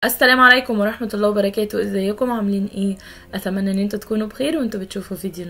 السلام عليكم ورحمة الله وبركاته. ازيكم عاملين ايه؟ اتمنى ان انتوا تكونوا بخير وانتوا بتشوفوا فيديو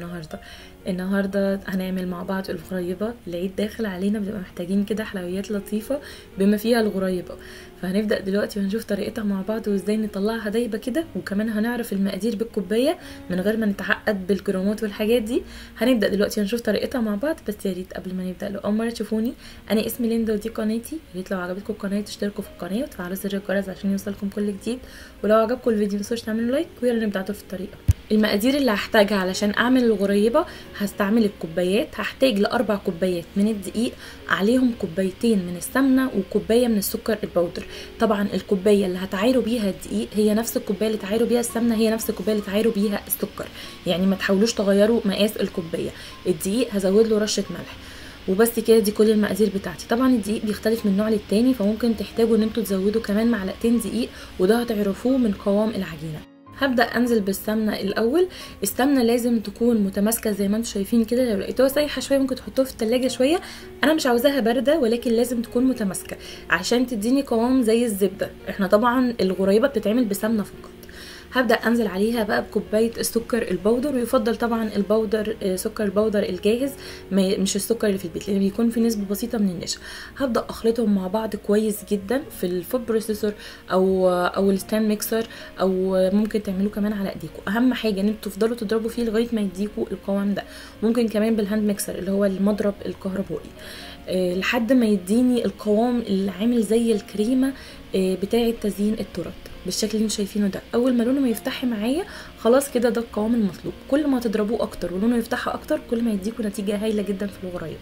النهاردة هنعمل مع بعض الغريبة. العيد داخل علينا، بنبقى محتاجين كده حلويات لطيفة بما فيها الغريبة. فهنبدأ دلوقتي وهنشوف طريقتها مع بعض وازاي نطلعها دايبة كده، وكمان هنعرف المقادير بالكوباية من غير ما نتعقد بالجرامات والحاجات دي. هنبدأ دلوقتي هنشوف طريقتها مع بعض. بس يا ريت قبل ما نبدأ، لو اول مرة تشوفوني، انا اسمي ليندا ودي قناتي. يا ريت لو عجبتكم القناة تشتركوا في القناة وتفعلوا زر الجرس عشان يوصلكم كل جديد، ولو عجبكم الفيديو متنسوش تعملوا لايك. ويلا نبدأ في الطريقة. المقادير اللي هحتاجها علشان اعمل الغريبة: هستعمل الكوبايات. هحتاج ل4 كوبايات من الدقيق، عليهم كوبايتين من السمنة وكوباية من السكر البودر. طبعا الكوباية اللي هتعايروا بيها الدقيق هي نفس الكوباية اللي تعايروا بيها السمنة، هي نفس الكوباية اللي تعايروا بيها السكر، يعني ما تحاولوش تغيروا مقاس الكوباية. الدقيق هزود له رشة ملح وبس كده. دي كل المقادير بتاعتي. طبعا الدقيق بيختلف من نوع للتاني، فممكن تحتاجوا ان انتوا تزودوا كمان معلقتين دقيق، وده هتعرفوه من قوام العجينه. هبدا انزل بالسمنه الاول. السمنه لازم تكون متماسكه زي ما انتم شايفين كده. لو لقيتوها سايحه شويه ممكن تحطوها في التلاجة شويه، انا مش عاوزاها بارده، ولكن لازم تكون متماسكه عشان تديني قوام زي الزبده. احنا طبعا الغريبه بتتعمل بسمنه فقط. هبدا انزل عليها بقى بكوبايه السكر البودر، ويفضل طبعا البودر سكر البودر الجاهز، مش السكر اللي في البيت، لان بيكون في نسبه بسيطه من النشا. هبدا اخلطهم مع بعض كويس جدا في الفود بروسيسور او الستاند ميكسر، او ممكن تعملوه كمان على ايديكم. اهم حاجه ان انتوا تفضلوا تضربوا فيه لغايه ما يديكوا القوام ده. ممكن كمان بالهاند ميكسر اللي هو المضرب الكهربائي، لحد ما يديني القوام اللي عامل زي الكريمه بتاعه تزيين التورت بالشكل اللي انتوا شايفينه ده. اول ما لونه ما يفتحي معايا خلاص كده ده القوام المطلوب. كل ما تضربوه اكتر ولونه يفتحها اكتر، كل ما يديكوا نتيجه هايله جدا في الغريبه.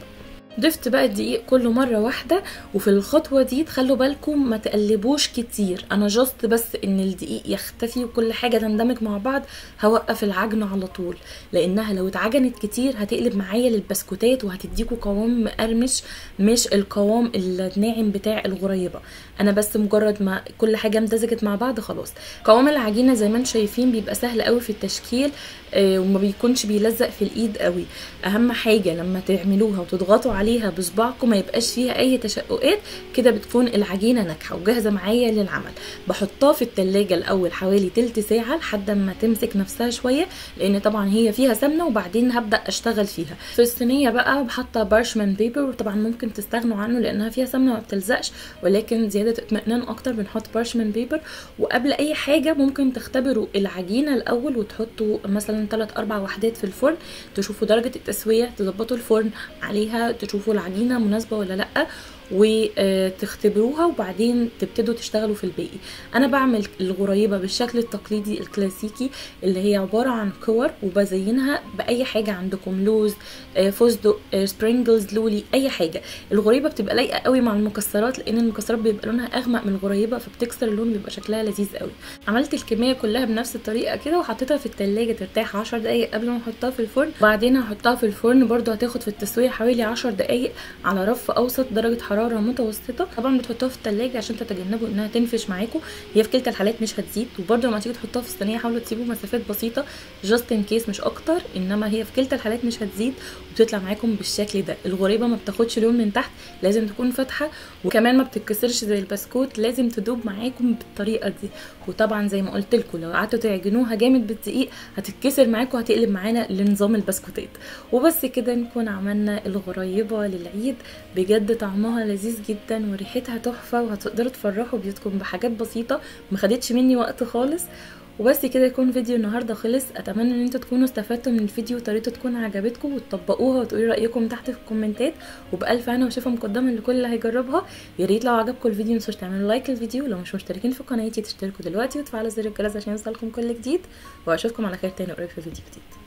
ضفت بقى الدقيق كله مره واحده، وفي الخطوه دي تخلوا بالكم ما تقلبوش كتير. انا جاست بس ان الدقيق يختفي وكل حاجه تندمج مع بعض، هوقف العجن على طول، لانها لو اتعجنت كتير هتقلب معايا للبسكوتات وهتديكوا قوام مقرمش، مش القوام الناعم بتاع الغريبه. انا بس مجرد ما كل حاجه امتزجت مع بعض خلاص. قوام العجينه زي ما انتم شايفين بيبقى سهل قوي في التشكيل، وما بيكونش بيلزق في الايد قوي. اهم حاجه لما تعملوها وتضغطوا عليها بصباعكم ما يبقاش فيها اي تشققات، كده بتكون العجينه ناجحه وجاهزه معايا للعمل. بحطها في التلاجة الاول حوالي تلت ساعه لحد ما تمسك نفسها شويه، لان طبعا هي فيها سمنه، وبعدين هبدا اشتغل فيها. في الصينيه بقى بحط بارشمان بيبر، وطبعا ممكن تستغنوا عنه لانها فيها سمنه ما بتلزقش، ولكن زياده اطمئنان اكتر بنحط بارشمان بيبر. وقبل اي حاجه ممكن تختبروا العجينه الاول وتحطوا مثلا 3-4 وحدات في الفرن، تشوفوا درجه التسويه، تظبطوا الفرن عليها، تشوفوا العجينه مناسبه ولا لا، وتختبروها، وبعدين تبتدوا تشتغلوا في الباقي. انا بعمل الغريبه بالشكل التقليدي الكلاسيكي، اللي هي عباره عن كور، وبزينها باي حاجه عندكم: لوز، فستق، سبرينجلز، لولي، اي حاجه. الغريبه بتبقى لايقه قوي مع المكسرات، لان المكسرات بيبقى لونها اغمق من الغريبه، فبتكسر اللون، بيبقى شكلها لذيذ قوي. عملت الكميه كلها بنفس الطريقه كده، وحطيتها في التلاجة ترتاح 10 دقايق قبل ما احطها في الفرن. بعدين هحطها في الفرن برده، هتاخد في التسويه حوالي 10 دقايق على رف اوسط درجه حراره متوسطه. طبعا بتحطوها في التلاجة عشان تتجنبوا انها تنفش معاكم. هي في كلتا الحالات مش هتزيد. وبرده لما تيجي تحطوها في الصينيه حاولوا تسيبوا مسافات بسيطه جاست ان كيس، مش اكتر، انما هي في كلتا الحالات مش هتزيد، وبتطلع معاكم بالشكل ده. الغريبه ما بتاخدش لون من تحت، لازم تكون فاتحه، وكمان ما بتتكسرش زي البسكوت، لازم تدوب معاكم بالطريقه دي. وطبعا زي ما قلت لكم لو قعدتوا تعجنوها جامد بالدقيق هتتكسر معاكم، هتقلب معانا لنظام البسكوتات. وبس كده نكون عملنا الغريبه للعيد. بجد طعمها لذيذ جدا وريحتها تحفه، وهتقدروا تفرحوا بيوتكم بحاجات بسيطه ما خدتش مني وقت خالص. وبس كده يكون فيديو النهارده خلص. اتمنى ان انتوا تكونوا استفدتوا من الفيديو وطريقته تكون عجبتكم، وتطبقوها وتقولوا رايكم تحت في الكومنتات. وبالف هنا وشفا مقدما لكل اللي هيجربها. يا ريت لو عجبكم الفيديو متنسوش تعملوا لايك للفيديو، لو مش مشتركين في قناتي تشتركوا دلوقتي وتفعلوا زر الجرس عشان يوصلكم كل جديد. واشوفكم على خير تاني قريب في فيديو جديد.